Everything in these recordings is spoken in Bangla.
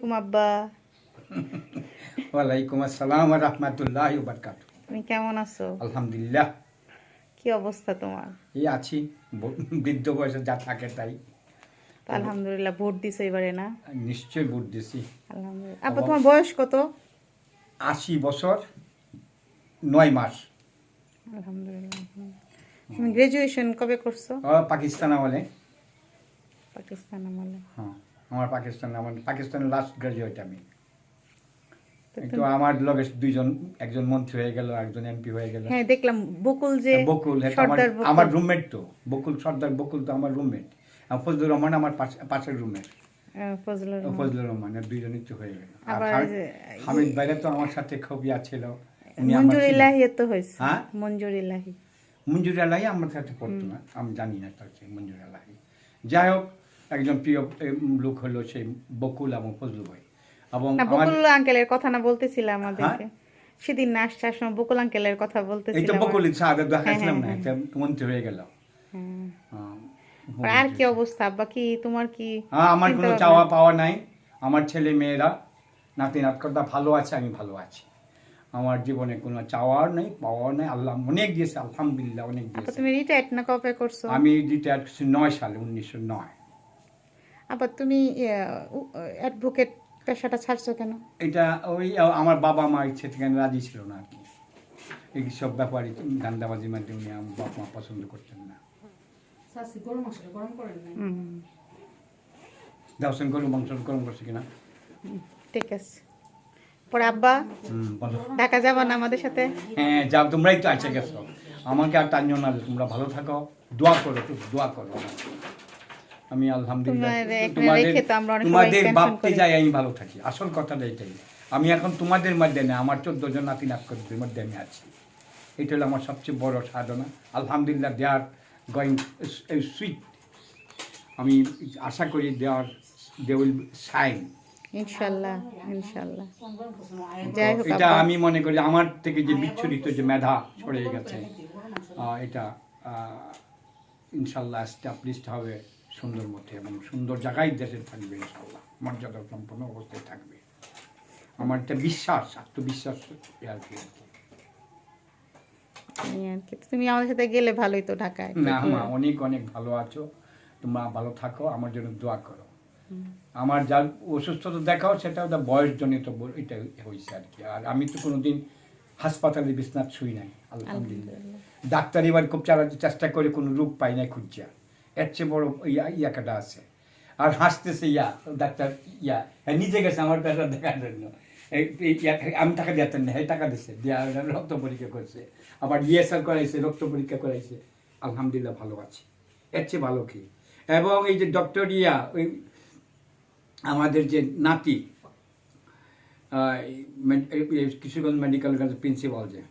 আলাইকুম আব্বা। ওয়ালাইকুম আসসালাম ওয়া রাহমাতুল্লাহি ওয়া বারাকাতুহু। তুমি কেমন আছো? আলহামদুলিল্লাহ, কি অবস্থা তোমার? এই আছি, বৃদ্ধ বয়সে যা থাকে তাই। তো আলহামদুলিল্লাহ ভোট দিছো এবারে না? নিশ্চয় ভোট দিছি। আলহামদুলিল্লাহ। আব্বা তোমার বয়স কত? 80 বছর 9 মাস। আলহামদুলিল্লাহ। তুমি গ্রাজুয়েশন কবে করছো? পাকিস্তান আমলে। পাকিস্তান আমলে। হ্যাঁ, আমার পাকিস্তানের লাস্ট গ্রাজুয়েট আমি। তো তো আমার লগে দুইজন, একজন মন্ত্রী হয়ে গেল, একজন এমপি হয়ে গেল। হ্যাঁ দেখলাম বকুল যে বকুল সর্দার আমার রুমমেট। তো বকুল সর্দার বকুল তো আমার রুমমেট। ফজলুর রহমান আমার পাশের রুমমেট। ফজলুর রহমান দুইজনই তো হয়ে গেল। আর হামিদ ভাইরা তো আমার সাথে খুব ইয়া ছিল। মঞ্জুর ইলাহি তো হয়েছে। হ্যাঁ, মঞ্জুর ইলাহি। মঞ্জুর আলাহি আমার সাথে পড়তো না, আমি জানি না তার মঞ্জুর আলাহি। যাই হোক, একজন প্রিয় লোক হলো সেই বকুল এবং ফজলু ভাই। এবং বকুল আঙ্কেলের কথা না বলতেছিলাম আমাদেরকে সেদিন না আসার সময় বকুল আঙ্কেলের কথা বলতেছিলাম। এই তো বকুল সাহায্য দেখাইছিলাম না, একটা মন্ত্রী হয়ে গেল। আর কি অবস্থা আব্বা? কি তোমার কি? আমার কোনো চাওয়া পাওয়া নাই। আমার ছেলে মেয়েরা নাতি নাতকটা ভালো আছে, আমি ভালো আছি। আমার জীবনে কোনো চাওয়ার নেই, পাওয়ার নেই। আল্লাহ অনেক দিয়েছে, আলহামদুলিল্লাহ অনেক দিয়েছে। তুমি রিটায়ার্ড না কবে করছো? আমি রিটায়ার্ড 9 সালে, 1909। আবার তুমি অ্যাডভোকেট পেশাটা ছাড়ছো কেন? এটা ওই আমার বাবা মা ইচ্ছে থেকে রাজি ছিল না আর কি। এই সব ব্যাপারে ধান্দাবাজির মাধ্যমে আমার বাবা মা পছন্দ করতেন না। দাওসেন গরু মাংস গরম করছে কিনা? ঠিক আছে। পরে আব্বা ঢাকা যাবা না আমাদের সাথে? হ্যাঁ যাও, তোমরাই তো আছে গেছো, আমাকে আর টানিও না। তোমরা ভালো থাকো, দোয়া করো, একটু দোয়া করো। আমি আলহামদুলিল্লাহ তোমাদের ভাবতে যাই আমি ভালো থাকি। আসল কথাটা এটাই। আমি এখন তোমাদের মধ্যে না, আমার 14 জন নাতি নাতকদের মধ্যে আমি আছি। এটা হলো আমার সবচেয়ে বড় সাধনা। আলহামদুলিল্লাহ, দে আর গোয়িং সুইট। আমি আশা করি দে উইল শাইন ইনশাআল্লাহ, ইনশাআল্লাহ। এটা আমি মনে করি আমার থেকে যে বিচ্ছুরিত যে মেধা ছড়ে গেছে, এটা ইনশাআল্লাহ এস্টাবলিশড হবে সুন্দর মতে, এবং সুন্দর জায়গায় দেশে থাকবে ইনশাআল্লাহ, মর্যাদা সম্পন্ন অবস্থায় থাকবে। আমার একটা বিশ্বাস, আত্মবিশ্বাস আর কি। তুমি আমাদের সাথে গেলে ভালোই তো ঢাকায়। না মা, অনেক অনেক ভালো আছো, তোমরা ভালো থাকো, আমার জন্য দোয়া করো। আমার যা অসুস্থতা দেখাও সেটা ওটা বয়সজনিত, এটা হয়েছে আর কি। আর আমি তো কোনোদিন হাসপাতালে বিছনাথ শুই নাই, আলহামদুলিল্লাহ। ডাক্তার এবার খুব চেষ্টা করে কোনো রোগ পাই নাই খুঁজছে। এর চেয়ে বড় ইয়াকাটা আছে। আর হাসতেছে ডাক্তার নিজে গেছে আমার পেশা দেখার জন্য। আমি টাকা দিতেন না, টাকা দিচ্ছে, রক্ত পরীক্ষা করছে, আবার ইএসআর করাইছে, রক্ত পরীক্ষা করাইছে। আলহামদুলিল্লাহ ভালো আছে, এর চেয়ে ভালো কি। এবং এই যে ডক্টর ওই আমাদের যে নাতি কিশোরগঞ্জ মেডিকেল কলেজের প্রিন্সিপাল, যে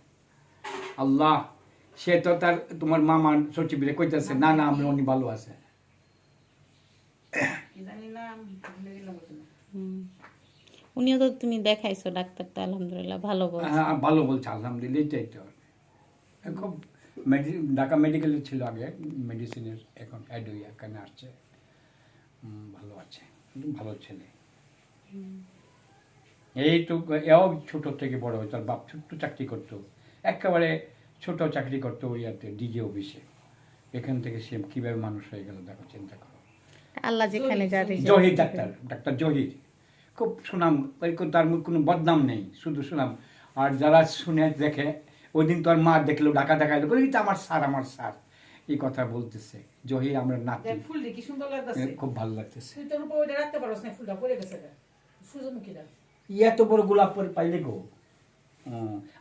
আল্লাহ, সে তো তার তোমার মামা সচিবরে কইতেছে না না আমি উনি ভালো আছে। উনিও তো তুমি দেখাইছো ডাক্তারটা, আলহামদুলিল্লাহ ভালো বলছে। হ্যাঁ ভালো বলছে, আলহামদুলিল্লাহ। এটাই তো খুব ঢাকা মেডিকেলে ছিল আগে মেডিসিনের, এখন অ্যাড হয়ে এখানে আসছে। ভালো আছে, ভালো ছেলে। এই তো এও ছোট থেকে বড় হয়, তার বাপ ছোট্ট চাকরি করতো, একেবারে ছোট চাকরি করতো ওইয়াতে ডিজি অফিসে। এখান থেকে সে কিভাবে মানুষ হয়ে গেল দেখো, চিন্তা করো। আল্লাহ যেখানে জহির ডাক্তার জহির, খুব সুনাম, তার কোনো বদনাম নেই, শুধু সুনাম। আর যারা শুনে দেখে, ওই দিন তোর মা দেখলো ঢাকা দেখাইলো, আমার স্যার, আমার স্যার এই কথা বলতেছে। জহির আমরা নাতি, খুব ভালো লাগতেছে। এত বড় গোলাপ পাইলে গো,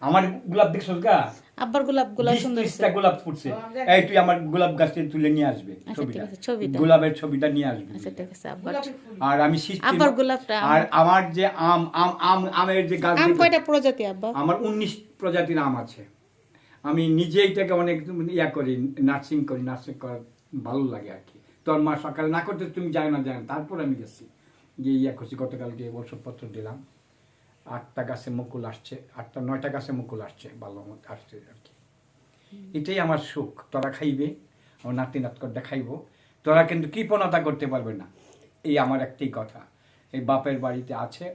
আমার গোলাপ দেখছো গা, আব্বার গোলাপগুলো সুন্দর, গোলাপ ফুটছে। এই তুই আমার গোলাপ গাছটা তুলে নিয়ে আসবে, ছবিটা, গোলাপের ছবিটা নিয়ে আসবে। আর আমি আব্বার গোলাপটা, আর আমার যে আমের যে গাছ, কয়টা প্রজাতি আব্বা? আমার 19 প্রজাতির আম আছে। আমি নিজে এটাকে অনেক করি, নার্সিং করা ভালো লাগে আর কি। তোর মা সকালে না করতে তুমি যাই না, তারপর আমি গেছি গিয়ে করছি। গতকালকে ওষুধপত্র দিলাম। 8টা গাছে মুকুল আসছে, 8টা-9টা গাছে মুকুল আসছে, ভালো মতো আসছে আর কি। এটাই আমার সুখ। তোরা খাইবে, আমার নাতি নাতকটা খাইব, তোরা কিন্তু কৃপণতা করতে পারবে না, এই আমার একটাই কথা। এই বাপের বাড়িতে আছে,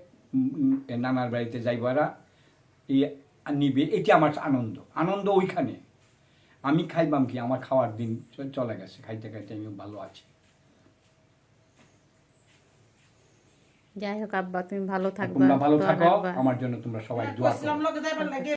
এ নানার বাড়িতে যাইবারা এই নিবে, এটি আমার আনন্দ, আনন্দ ওইখানে। আমি খাইবাম কি, আমার খাওয়ার দিন চলে গেছে, খাইতে খাইতে আমি ভালো আছি। যাই হোক আব্বা, তুমি ভালো থাকবা, তোমরা ভালো দোয়া থাকো, রাখবা। আমার জন্য তোমরা সবাই দোয়া করো।